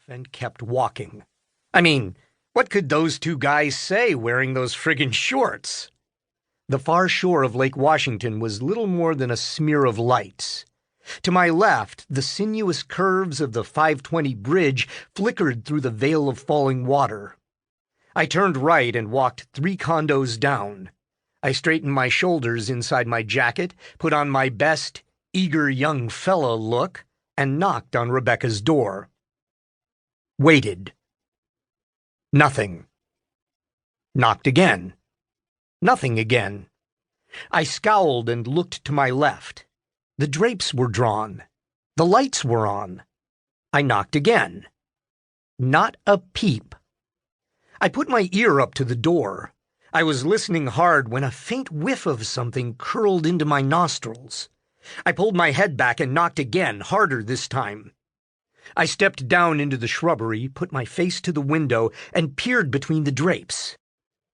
and kept walking. I mean, what could those two guys say wearing those friggin' shorts? The far shore of Lake Washington was little more than a smear of lights. To my left, the sinuous curves of the 520 bridge flickered through the veil of falling water. I turned right and walked 3 condos down. I straightened my shoulders inside my jacket, put on my best eager young fella look, and knocked on Rebecca's door. Waited. Nothing. Knocked again. Nothing again. I scowled and looked to my left. The drapes were drawn. The lights were on. I knocked again. Not a peep. I put my ear up to the door. I was listening hard when a faint whiff of something curled into my nostrils. I pulled my head back and knocked again, harder this time. I stepped down into the shrubbery, put my face to the window, and peered between the drapes.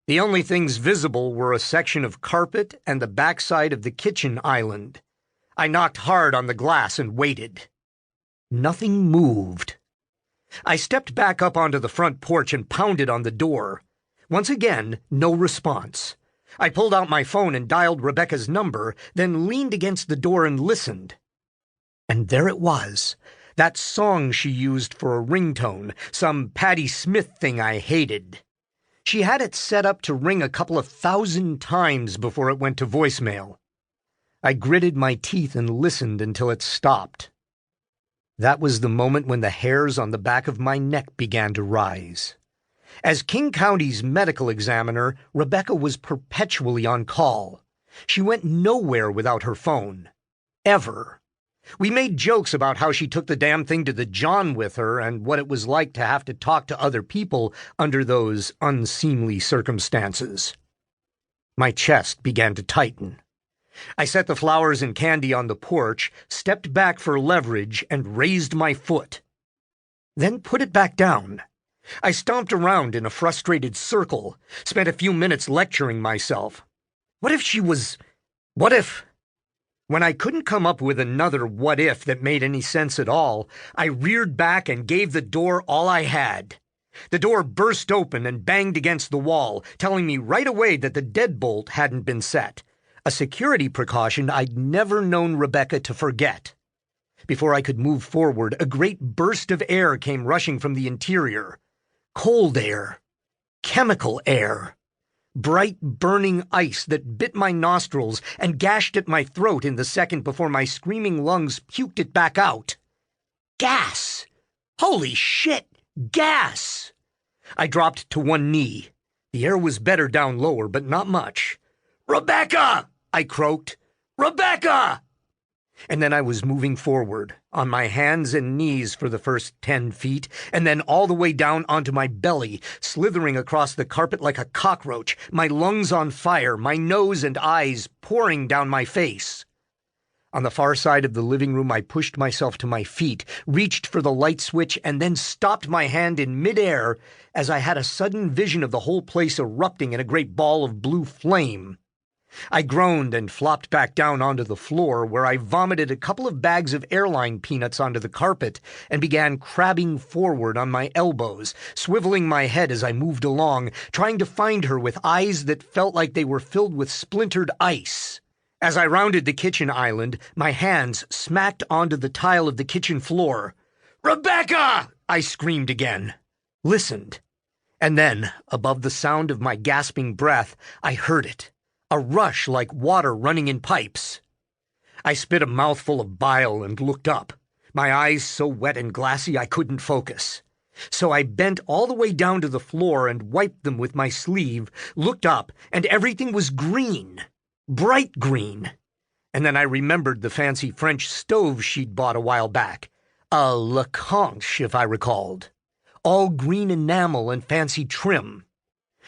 The only things visible were a section of carpet and the backside of the kitchen island. I knocked hard on the glass and waited. Nothing moved. I stepped back up onto the front porch and pounded on the door. Once again, no response. I pulled out my phone and dialed Rebecca's number, then leaned against the door and listened. And there it was, that song she used for a ringtone, some Patti Smith thing I hated. She had it set up to ring a couple of 1,000 times before it went to voicemail. I gritted my teeth and listened until it stopped. That was the moment when the hairs on the back of my neck began to rise. As King County's medical examiner, Rebecca was perpetually on call. She went nowhere without her phone. Ever. We made jokes about how she took the damn thing to the John with her and what it was like to have to talk to other people under those unseemly circumstances. My chest began to tighten. I set the flowers and candy on the porch, stepped back for leverage, and raised my foot. Then put it back down. I stomped around in a frustrated circle, spent a few minutes lecturing myself. What if she was... What if... When I couldn't come up with another what if that made any sense at all, I reared back and gave the door all I had. The door burst open and banged against the wall, telling me right away that the deadbolt hadn't been set, a security precaution I'd never known Rebecca to forget. Before I could move forward, a great burst of air came rushing from the interior. Cold air. Chemical air. Bright, burning ice that bit my nostrils and gashed at my throat in the second before my screaming lungs puked it back out. Gas! Holy shit! Gas! I dropped to one knee. The air was better down lower, but not much. "Rebecca!" I croaked. "Rebecca!" And then I was moving forward, on my hands and knees for the first 10 feet, and then all the way down onto my belly, slithering across the carpet like a cockroach, my lungs on fire, my nose and eyes pouring down my face. On the far side of the living room, I pushed myself to my feet, reached for the light switch, and then stopped my hand in midair as I had a sudden vision of the whole place erupting in a great ball of blue flame. I groaned and flopped back down onto the floor, where I vomited a couple of bags of airline peanuts onto the carpet and began crabbing forward on my elbows, swiveling my head as I moved along, trying to find her with eyes that felt like they were filled with splintered ice. As I rounded the kitchen island, my hands smacked onto the tile of the kitchen floor. "Rebecca!" I screamed again. Listened. And then, above the sound of my gasping breath, I heard it. A rush like water running in pipes. I spit a mouthful of bile and looked up, my eyes so wet and glassy I couldn't focus. So I bent all the way down to the floor and wiped them with my sleeve, looked up, and everything was green. Bright green. And then I remembered the fancy French stove she'd bought a while back. A Leconche, if I recalled. All green enamel and fancy trim.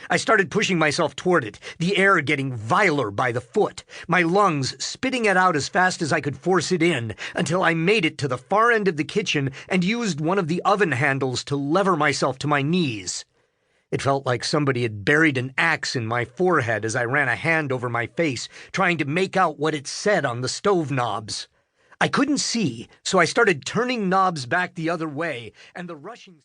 I started pushing myself toward it, the air getting viler by the foot, my lungs spitting it out as fast as I could force it in, until I made it to the far end of the kitchen and used one of the oven handles to lever myself to my knees. It felt like somebody had buried an axe in my forehead as I ran a hand over my face, trying to make out what it said on the stove knobs. I couldn't see, so I started turning knobs back the other way, and the rushing